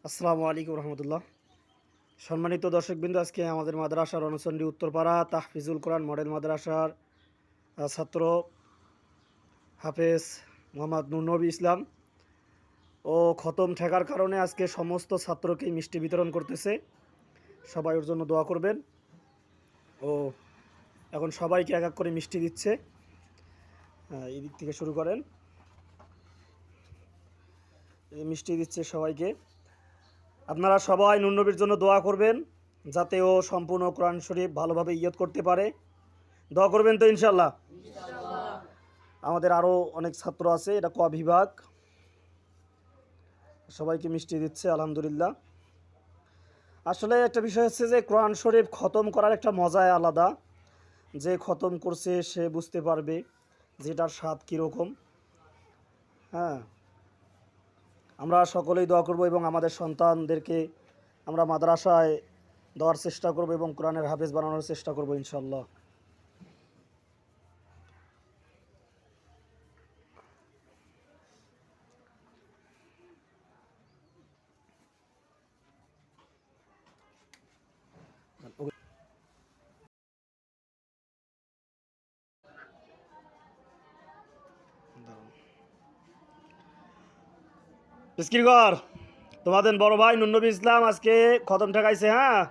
আসসালামু আলাইকুম রহমতুল্লাহ। সম্মানিত দর্শকবৃন্দ, আজকে আমাদের মাদ্রাসার রণচণ্ডী উত্তরপাড়া তাহফিজুল কোরআন মডেল মাদ্রাসার ছাত্র হাফেজ মোহাম্মদ নূরনবী ইসলাম ও খতম ঠেকার কারণে আজকে সমস্ত ছাত্রকে মিষ্টি বিতরণ করতেছে। সবাই ওর জন্য দোয়া করবেন। ও এখন সবাইকে এক এক করে মিষ্টি দিচ্ছে। এই দিক থেকে শুরু করেন। মিষ্টি দিচ্ছে সবাইকে। আপনারা সবাই নূরনবীর জন্য দোয়া করবেন যাতে ও সম্পূর্ণ কোরআন শরীফ ভালোভাবে ইয়ত করতে পারে। দোয়া করবেন তো ইনশাল্লাহ। আমাদের আরও অনেক ছাত্র আছে, এটা ক বিভাগ। সবাইকে মিষ্টি দিচ্ছে আলহামদুলিল্লাহ। আসলে একটা বিষয় হচ্ছে যে কোরআন শরীফ খতম করার একটা মজাই আলাদা। যে খতম করছে সে বুঝতে পারবে যেটার স্বাদ কীরকম। হ্যাঁ, আমরা সকলেই দোয়া করব এবং আমাদের সন্তানদেরকে আমরা মাদ্রাসায় দেওয়ার চেষ্টা করব এবং কোরআনের হাফেজ বানানোর চেষ্টা করব ইনশাল্লাহ। বিস্কিরগর তোমাদের বড় ভাই নূরনবী ইসলাম আজকে খতম ঠেকাইছে। হ্যাঁ,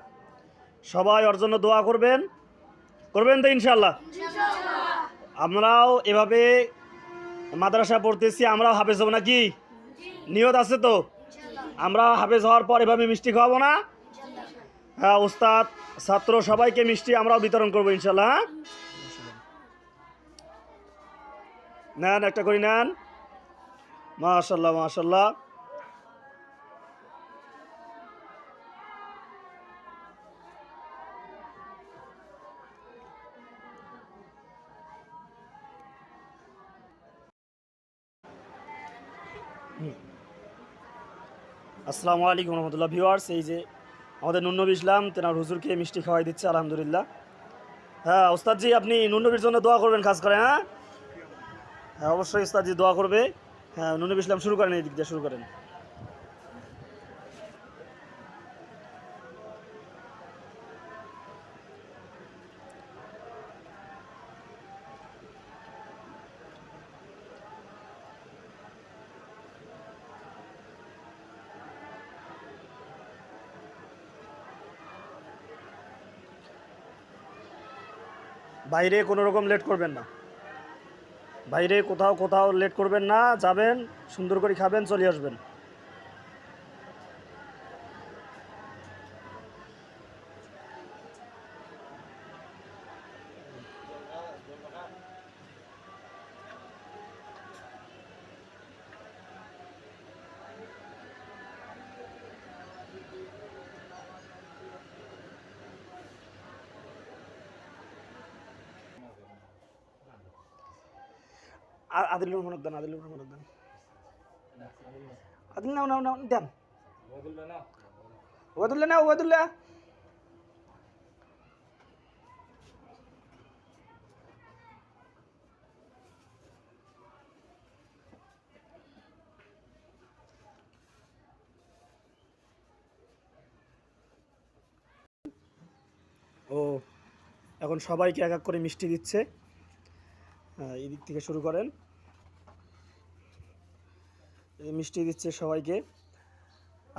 সবাই ওর জন্য দোয়া করবেন তো ইনশাল্লাহ। আমরাও এভাবে মাদ্রাসা পড়তেছি, আমরাও হাফেজ হব নাকি? নিয়ত আছে তো? আমরা হাফেজ হওয়ার পর এভাবে মিষ্টি খাওয়াবো না? হ্যাঁ, উস্তাদ ছাত্র সবাইকে মিষ্টি আমরাও বিতরণ করবো ইনশাল্লাহ। হ্যাঁ, নেন একটা করে নেন। মাশাল্লাহ মাশাল্লাহ। আসসালামু আলাইকুম রহমতুল্লাহ। ভিউয়ার্স, এই যে আমাদের নূরনবী ইসলাম তেনার হুজুরকে মিষ্টি খাওয়াই দিচ্ছে আলহামদুলিল্লাহ। হ্যাঁ ওস্তাদজি, আপনি নূরনবীর জন্য দোয়া করবেন খাস করে। হ্যাঁ হ্যাঁ, অবশ্যই ওস্তাদজি দোয়া করবে। হ্যাঁ, নূরনবী ইসলাম শুরু করেন, এই দিক দিয়ে শুরু করেন। বাইরে কোনো রকম লেট করবেন না, বাইরে কোথাও লেট করবেন না। যাবেন, সুন্দর করে খাবেন, চলে আসবেন। আদিলুর মনক দেন, আদিলুর মনক দেন, আদিল নাও নাও নাও দেন। ওয়াদুল্লাহ নাও, ওয়াদুল্লাহ। ও এখন সবাইকে এক এক করে মিষ্টি দিচ্ছে। এই দিক থেকে শুরু করেন। মিষ্টি দিচ্ছে সবাইকে।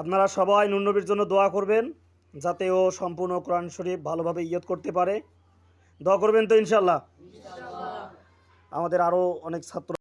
আপনারা সবাই নূরনবীর জন্য দোয়া করবেন যাতে ও সম্পূর্ণ কোরআন শরীফ ভালোভাবে ইয়ত করতে পারে। দোয়া করবেন তো ইনশাল্লাহ। আমাদের আরও অনেক ছাত্র